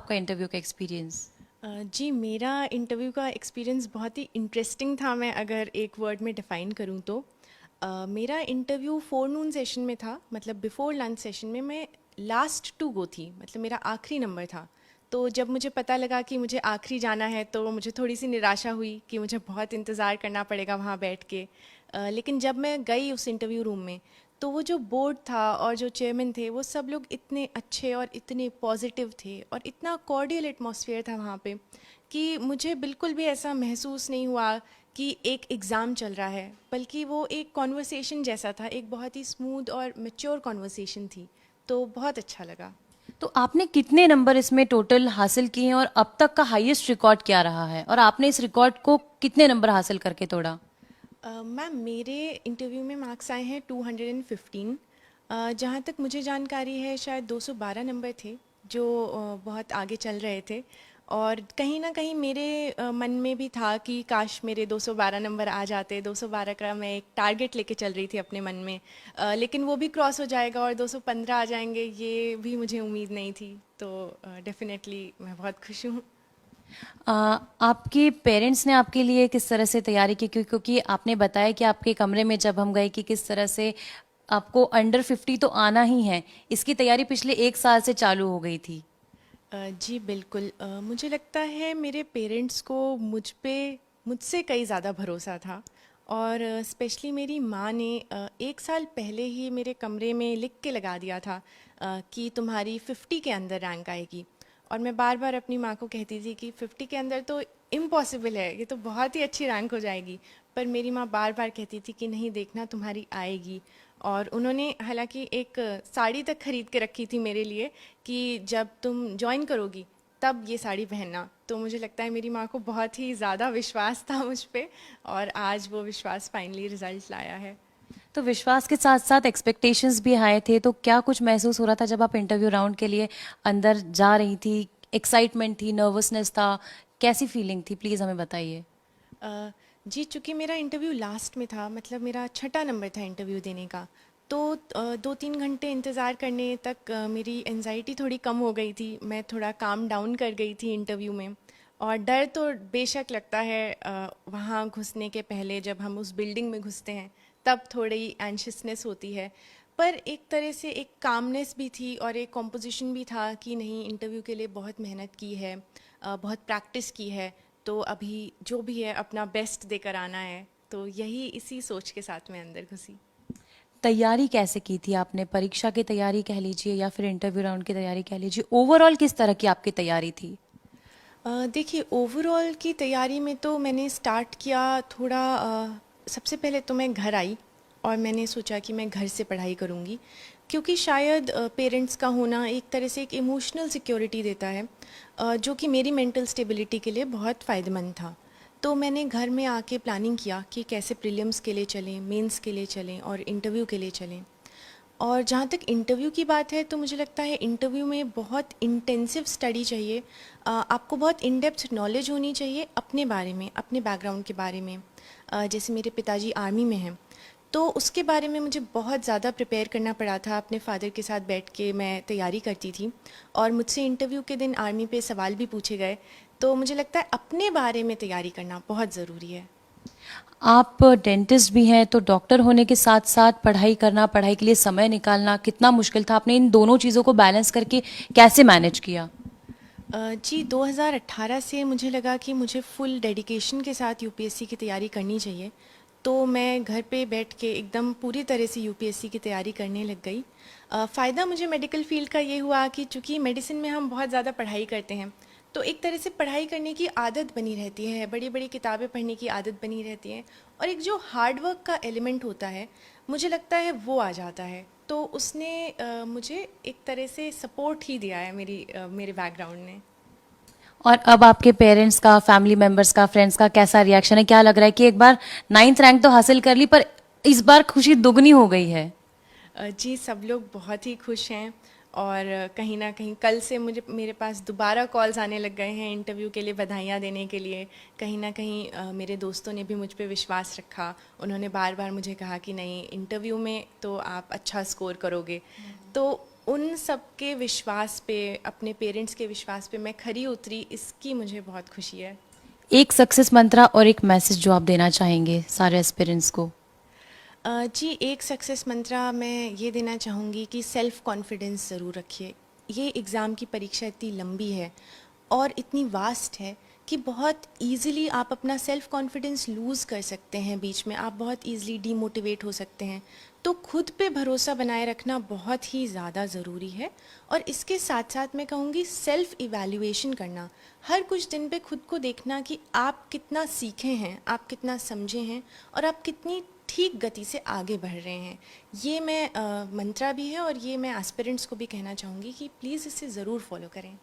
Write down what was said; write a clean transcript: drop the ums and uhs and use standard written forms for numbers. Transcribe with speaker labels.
Speaker 1: आपका इंटरव्यू का एक्सपीरियंस?
Speaker 2: जी, मेरा इंटरव्यू का एक्सपीरियंस बहुत ही इंटरेस्टिंग था। मैं अगर एक वर्ड में डिफ़ाइन करूँ तो मेरा इंटरव्यू फ़ोरनून सेशन में था, मतलब बिफ़ोर लंच सेशन में। मैं लास्ट टू गो थी, मतलब मेरा आखिरी नंबर था। तो जब मुझे पता लगा कि मुझे आखिरी जाना है तो मुझे थोड़ी सी निराशा हुई कि मुझे बहुत इंतज़ार करना पड़ेगा वहाँ बैठ के। लेकिन जब मैं गई उस इंटरव्यू रूम में, तो वो जो बोर्ड था और जो चेयरमैन थे, वो सब लोग इतने अच्छे और इतने पॉजिटिव थे और इतना कॉर्डियल एटमॉस्फेयर था वहाँ पे कि मुझे बिल्कुल भी ऐसा महसूस नहीं हुआ कि एक एग्ज़ाम चल रहा है, बल्कि वो एक कॉन्वर्सेशन जैसा था। एक बहुत ही स्मूथ और मैच्योर कॉन्वर्सेशन थी। तो बहुत अच्छा लगा।
Speaker 1: तो आपने कितने नंबर इसमें टोटल हासिल किए हैं और अब तक का हाईएस्ट रिकॉर्ड क्या रहा है, और आपने इस रिकॉर्ड को कितने नंबर हासिल करके तोड़ा?
Speaker 2: मैम, मेरे इंटरव्यू में मार्क्स आए हैं 215। जहाँ तक मुझे जानकारी है, शायद 212 नंबर थे, जो बहुत आगे चल रहे थे। और कहीं ना कहीं मेरे मन में भी था कि काश मेरे 212 नंबर आ जाते। 212 का मैं एक टारगेट लेके चल रही थी अपने मन में। लेकिन वो भी क्रॉस हो जाएगा और 215 आ जाएंगे, ये भी मुझे उम्मीद नहीं थी। तो डेफिनेटली मैं बहुत खुश हूँ।
Speaker 1: आपके पेरेंट्स ने आपके लिए किस तरह से तैयारी की? क्योंकि आपने बताया कि आपके कमरे में जब हम गए कि किस तरह से आपको अंडर 50 तो आना ही है, इसकी तैयारी पिछले 1 साल से चालू हो गई थी।
Speaker 2: जी बिल्कुल। मुझे लगता है मेरे पेरेंट्स को मुझसे कई ज़्यादा भरोसा था। और स्पेशली मेरी माँ ने 1 साल पहले ही मेरे कमरे में लिख के लगा दिया था कि तुम्हारी 50 के अंदर रैंक आएगी। और मैं बार बार अपनी माँ को कहती थी कि 50 के अंदर तो इम्पॉसिबल है, ये तो बहुत ही अच्छी रैंक हो जाएगी। पर मेरी माँ बार बार कहती थी कि नहीं, देखना तुम्हारी आएगी। और उन्होंने हालांकि एक साड़ी तक खरीद के रखी थी मेरे लिए कि जब तुम ज्वाइन करोगी तब ये साड़ी पहनना। तो मुझे लगता है मेरी माँ को बहुत ही ज़्यादा विश्वास था मुझ पे, और आज वो विश्वास फाइनली रिजल्ट लाया है।
Speaker 1: तो विश्वास के साथ साथ एक्सपेक्टेशंस भी आए थे, तो क्या कुछ महसूस हो रहा था जब आप इंटरव्यू राउंड के लिए अंदर जा रही थी? एक्साइटमेंट थी, नर्वसनेस था, कैसी फीलिंग थी, प्लीज़ हमें बताइए।
Speaker 2: अ, जी, चूँकि मेरा इंटरव्यू लास्ट में था, मतलब मेरा छठा नंबर था इंटरव्यू देने का। तो 2-3 घंटे इंतज़ार करने तक मेरी एनजाइटी थोड़ी कम हो गई थी। मैं थोड़ा काम डाउन कर गई थी इंटरव्यू में। और डर तो बेशक लगता है वहाँ घुसने के पहले, जब हम उस बिल्डिंग में घुसते हैं तब थोड़ी एंशियसनेस होती है। पर एक तरह से एक कामनेस भी थी और एक कॉम्पोजिशन भी था कि नहीं, इंटरव्यू के लिए बहुत मेहनत की है, बहुत प्रैक्टिस की है। तो अभी जो भी है अपना बेस्ट देकर आना है। तो यही इसी सोच के साथ मैं अंदर घुसी।
Speaker 1: तैयारी कैसे की थी आपने? परीक्षा की तैयारी कह लीजिए या फिर इंटरव्यू राउंड की तैयारी कह लीजिए, ओवरऑल किस तरह की आपकी तैयारी थी?
Speaker 2: देखिए, ओवरऑल की तैयारी में तो मैंने स्टार्ट किया थोड़ा। सबसे पहले तो मैं घर आई और मैंने सोचा कि मैं घर से पढ़ाई करूँगी, क्योंकि शायद पेरेंट्स का होना एक तरह से एक इमोशनल सिक्योरिटी देता है, जो कि मेरी मेंटल स्टेबिलिटी के लिए बहुत फ़ायदेमंद था। तो मैंने घर में आके प्लानिंग किया कि कैसे प्रीलिम्स के लिए चलें, मेंस के लिए चलें और इंटरव्यू के लिए चलें। और जहाँ तक इंटरव्यू की बात है, तो मुझे लगता है इंटरव्यू में बहुत इंटेंसिव स्टडी चाहिए। आपको बहुत इन डेप्थ नॉलेज होनी चाहिए अपने बारे में, अपने बैकग्राउंड के बारे में। जैसे मेरे पिताजी आर्मी में हैं, तो उसके बारे में मुझे बहुत ज़्यादा प्रिपेयर करना पड़ा था। अपने फादर के साथ बैठ के मैं तैयारी करती थी और मुझसे इंटरव्यू के दिन आर्मी पे सवाल भी पूछे गए। तो मुझे लगता है अपने बारे में तैयारी करना बहुत ज़रूरी है।
Speaker 1: आप डेंटिस्ट भी हैं, तो डॉक्टर होने के साथ साथ पढ़ाई करना, पढ़ाई के लिए समय निकालना कितना मुश्किल था? आपने इन दोनों चीज़ों को बैलेंस करके कैसे मैनेज किया?
Speaker 2: जी, 2018 से मुझे लगा कि मुझे फुल डेडिकेशन के साथ यूपीएससी की तैयारी करनी चाहिए। तो मैं घर पे बैठ के एकदम पूरी तरह से यूपीएससी की तैयारी करने लग गई। फ़ायदा मुझे मेडिकल फील्ड का ये हुआ कि चूँकि मेडिसिन में हम बहुत ज़्यादा पढ़ाई करते हैं, तो एक तरह से पढ़ाई करने की आदत बनी रहती है, बड़ी बड़ी किताबें पढ़ने की आदत बनी रहती है। और एक जो हार्ड वर्क का एलिमेंट होता है, मुझे लगता है वो आ जाता है। तो उसने मुझे एक तरह से सपोर्ट ही दिया है मेरे बैकग्राउंड ने।
Speaker 1: और अब आपके पेरेंट्स का, फैमिली मेंबर्स का, फ्रेंड्स का कैसा रिएक्शन है? क्या लग रहा है कि एक बार 9th रैंक तो हासिल कर ली, पर इस बार खुशी दुगनी हो गई है?
Speaker 2: जी, सब लोग बहुत ही खुश हैं। और कहीं ना कहीं कल से मुझे मेरे पास दोबारा कॉल्स आने लग गए हैं इंटरव्यू के लिए, बधाइयाँ देने के लिए। कहीं ना कहीं मेरे दोस्तों ने भी मुझ पे विश्वास रखा। उन्होंने बार बार मुझे कहा कि नहीं, इंटरव्यू में तो आप अच्छा स्कोर करोगे। तो उन सब के विश्वास पे, अपने पेरेंट्स के विश्वास पे मैं खरी उतरी, इसकी मुझे बहुत खुशी है।
Speaker 1: एक सक्सेस मंत्रा और एक मैसेज जो आप देना चाहेंगे सारे एस्पिरेंट्स को।
Speaker 2: जी, एक सक्सेस मंत्रा मैं ये देना चाहूँगी कि सेल्फ़ कॉन्फिडेंस ज़रूर रखिए। ये एग्ज़ाम की परीक्षा इतनी लंबी है और इतनी वास्ट है कि बहुत ईज़िली आप अपना सेल्फ़ कॉन्फिडेंस लूज़ कर सकते हैं बीच में, आप बहुत ईज़िली डीमोटिवेट हो सकते हैं। तो खुद पे भरोसा बनाए रखना बहुत ही ज़्यादा ज़रूरी है और इसके साथ-साथ मैं कहूँगी सेल्फ़ इवैल्यूएशन करना। हर कुछ दिन पे खुद को देखना कि आप कितना सीखे हैं, आप कितना समझे हैं और आप कितनी ठीक गति से आगे बढ़ रहे हैं। ये मैं मंत्रा भी है और ये मैं एस्पिरेंट्स को भी कहना चाहूँगी कि प्लीज़ इसे ज़रूर फॉलो करें।